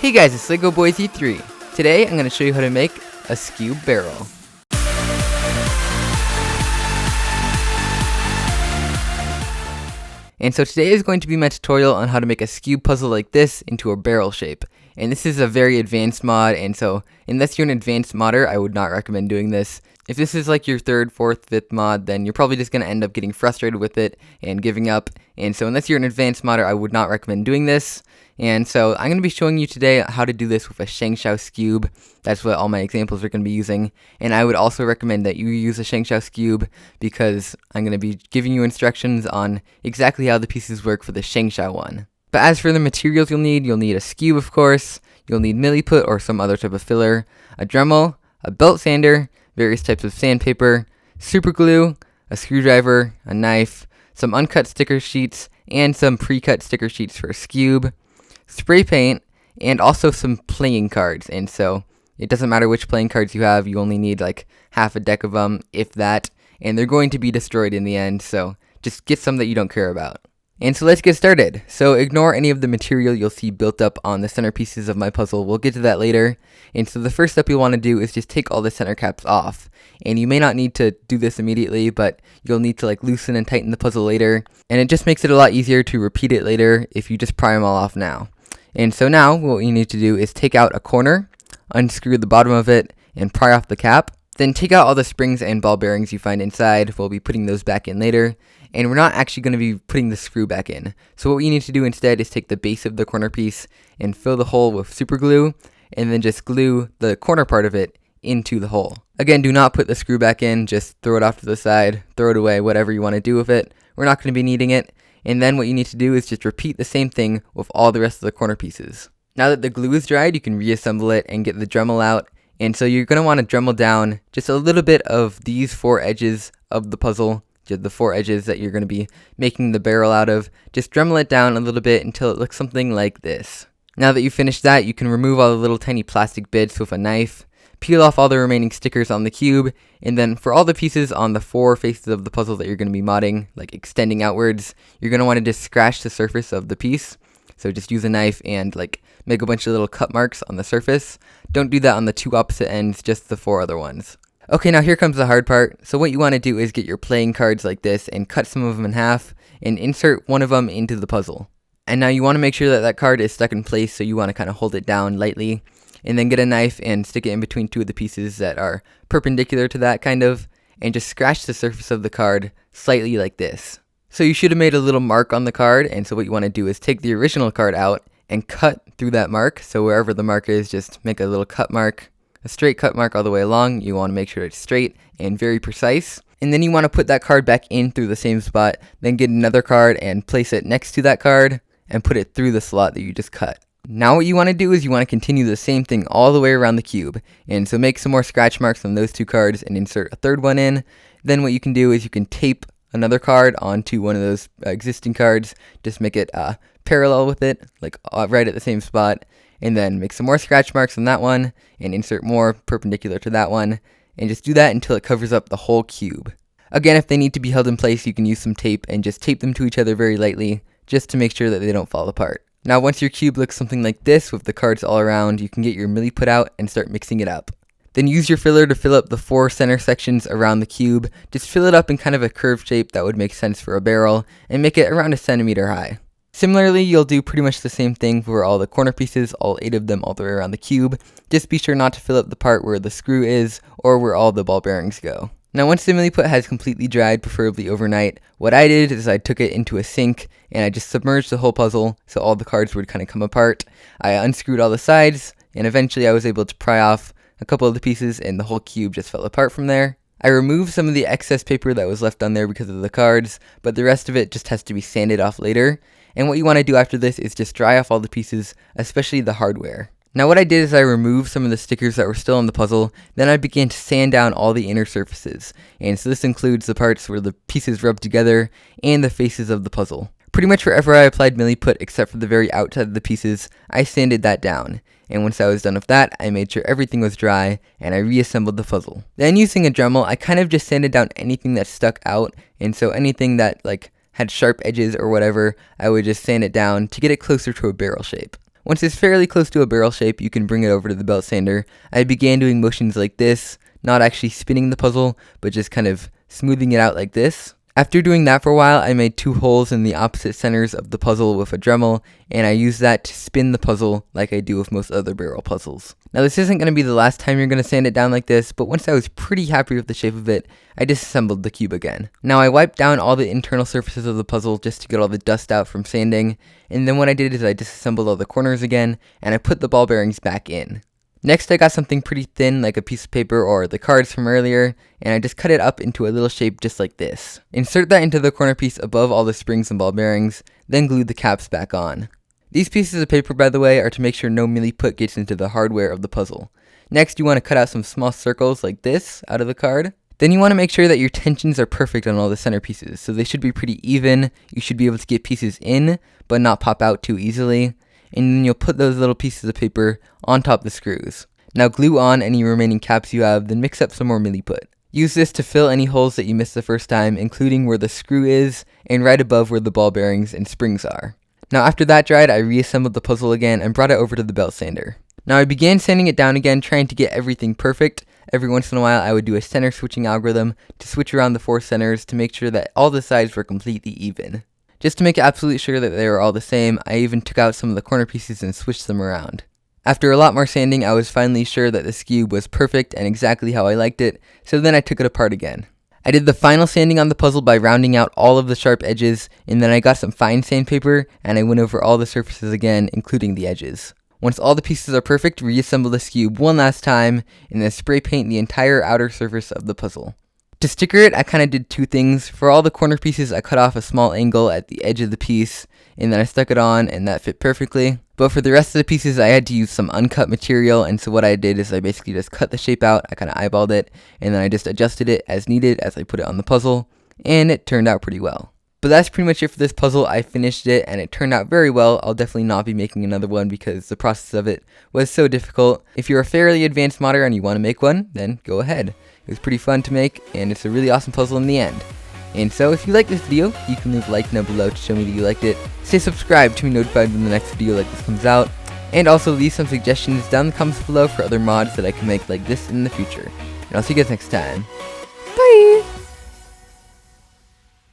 Hey guys, it's Lego Boys E3. Today I'm going to show you how to make a Skewb barrel. And so today is going to be my tutorial on how to make a Skewb puzzle like this into a barrel shape. And this is a very advanced mod, and so unless you're an advanced modder, I would not recommend doing this. If this is like your 3rd, 4th, 5th mod, then you're probably just going to end up getting frustrated with it and giving up. And so unless you're an advanced modder, I would not recommend doing this. And so I'm going to be showing you today how to do this with a Shengshou Skewb. That's what all my examples are going to be using. And I would also recommend that you use a Shengshou Skewb because I'm going to be giving you instructions on exactly how the pieces work for the Shengshou one. But as for the materials you'll need a Skewb, of course. You'll need milliput or some other type of filler, a Dremel, a belt sander, various types of sandpaper, super glue, a screwdriver, a knife, some uncut sticker sheets, and some pre-cut sticker sheets for a Skewb, spray paint, and also some playing cards. And so it doesn't matter which playing cards you have, you only need like half a deck of them, if that, and they're going to be destroyed in the end, so just get some that you don't care about. And so let's get started. So ignore any of the material you'll see built up on the centerpieces of my puzzle. We'll get to that later. And so the first step you'll want to do is just take all the center caps off. And you may not need to do this immediately, but you'll need to like loosen and tighten the puzzle later. And it just makes it a lot easier to repeat it later if you just pry them all off now. And so now what you need to do is take out a corner, unscrew the bottom of it, and pry off the cap. Then take out all the springs and ball bearings you find inside. We'll be putting those back in later. And we're not actually going to be putting the screw back in. So what you need to do instead is take the base of the corner piece and fill the hole with super glue, and then just glue the corner part of it into the hole. Again, do not put the screw back in, just throw it off to the side, throw it away, whatever you want to do with it. We're not going to be needing it. And then what you need to do is just repeat the same thing with all the rest of the corner pieces. Now that the glue is dried, you can reassemble it and get the Dremel out. And so you're going to want to Dremel down just a little bit of these 4 edges of the puzzle, the 4 edges that you're going to be making the barrel out of. Just Dremel it down a little bit until it looks something like this. Now that you've finished that, you can remove all the little tiny plastic bits with a knife, peel off all the remaining stickers on the cube, and then for all the pieces on the 4 faces of the puzzle that you're going to be modding, like extending outwards, you're going to want to just scratch the surface of the piece. So just use a knife and like make a bunch of little cut marks on the surface. Don't do that on the 2 opposite ends, just the 4 other ones. Okay, now here comes the hard part. So what you want to do is get your playing cards like this and cut some of them in half and insert one of them into the puzzle. And now you want to make sure that that card is stuck in place, so you want to kind of hold it down lightly and then get a knife and stick it in between 2 of the pieces that are perpendicular to that kind of, and just scratch the surface of the card slightly like this. So you should have made a little mark on the card, and so what you want to do is take the original card out and cut through that mark. So wherever the mark is, just make a little cut mark. A straight cut mark all the way along. You want to make sure it's straight and very precise. And then you want to put that card back in through the same spot, then get another card and place it next to that card and put it through the slot that you just cut. Now what you want to do is you want to continue the same thing all the way around the cube. And so make some more scratch marks on those 2 cards and insert a 3rd one in. Then what you can do is you can tape another card onto one of those existing cards. Just make it parallel with it, like right at the same spot. And then make some more scratch marks on that one and insert more perpendicular to that one, and just do that until it covers up the whole cube. Again, if they need to be held in place, you can use some tape and just tape them to each other very lightly just to make sure that they don't fall apart. Now once your cube looks something like this with the cards all around, you can get your milliput out and start mixing it up. Then use your filler to fill up the 4 center sections around the cube. Just fill it up in kind of a curved shape that would make sense for a barrel and make it around 1 centimeter high. Similarly, you'll do pretty much the same thing for all the corner pieces, all 8 of them all the way around the cube. Just be sure not to fill up the part where the screw is or where all the ball bearings go. Now once the milliput has completely dried, preferably overnight, what I did is I took it into a sink and I just submerged the whole puzzle so all the cards would kind of come apart. I unscrewed all the sides and eventually I was able to pry off a couple of the pieces and the whole cube just fell apart from there. I removed some of the excess paper that was left on there because of the cards, but the rest of it just has to be sanded off later. And what you want to do after this is just dry off all the pieces, especially the hardware. Now what I did is I removed some of the stickers that were still on the puzzle, then I began to sand down all the inner surfaces. And so this includes the parts where the pieces rub together and the faces of the puzzle. Pretty much wherever I applied milliput except for the very outside of the pieces, I sanded that down. And once I was done with that, I made sure everything was dry and I reassembled the puzzle. Then using a Dremel, I kind of just sanded down anything that stuck out, and so anything that like had sharp edges or whatever, I would just sand it down to get it closer to a barrel shape. Once it's fairly close to a barrel shape, you can bring it over to the belt sander. I began doing motions like this, not actually spinning the puzzle, but just kind of smoothing it out like this. After doing that for a while, I made 2 holes in the opposite centers of the puzzle with a Dremel, and I used that to spin the puzzle like I do with most other barrel puzzles. Now this isn't going to be the last time you're going to sand it down like this, but once I was pretty happy with the shape of it, I disassembled the cube again. Now I wiped down all the internal surfaces of the puzzle just to get all the dust out from sanding, and then what I did is I disassembled all the corners again, and I put the ball bearings back in. Next, I got something pretty thin like a piece of paper or the cards from earlier, and I just cut it up into a little shape just like this. Insert that into the corner piece above all the springs and ball bearings, then glue the caps back on. These pieces of paper, by the way, are to make sure no milliput gets into the hardware of the puzzle. Next, you want to cut out some small circles like this out of the card. Then you want to make sure that your tensions are perfect on all the center pieces, so they should be pretty even. You should be able to get pieces in, but not pop out too easily. And then you'll put those little pieces of paper on top of the screws. Now glue on any remaining caps you have, then mix up some more milliput. Use this to fill any holes that you missed the first time, including where the screw is, and right above where the ball bearings and springs are. Now after that dried, I reassembled the puzzle again and brought it over to the belt sander. Now I began sanding it down again, trying to get everything perfect. Every once in a while I would do a center switching algorithm to switch around the 4 centers to make sure that all the sides were completely even. Just to make absolutely sure that they were all the same, I even took out some of the corner pieces and switched them around. After a lot more sanding, I was finally sure that the Skewb was perfect and exactly how I liked it, so then I took it apart again. I did the final sanding on the puzzle by rounding out all of the sharp edges, and then I got some fine sandpaper and I went over all the surfaces again, including the edges. Once all the pieces are perfect, reassemble the Skewb one last time, and then spray paint the entire outer surface of the puzzle. To sticker it, I kind of did 2 things. For all the corner pieces, I cut off a small angle at the edge of the piece, and then I stuck it on, and that fit perfectly. But for the rest of the pieces, I had to use some uncut material, and so what I did is I basically just cut the shape out, I kind of eyeballed it, and then I just adjusted it as needed as I put it on the puzzle, and it turned out pretty well. But that's pretty much it for this puzzle. I finished it, and it turned out very well. I'll definitely not be making another one because the process of it was so difficult. If you're a fairly advanced modder and you want to make one, then go ahead. It was pretty fun to make, and it's a really awesome puzzle in the end. And so, if you liked this video, you can leave a like down below to show me that you liked it. Stay subscribed to be notified when the next video like this comes out. And also leave some suggestions down in the comments below for other mods that I can make like this in the future. And I'll see you guys next time.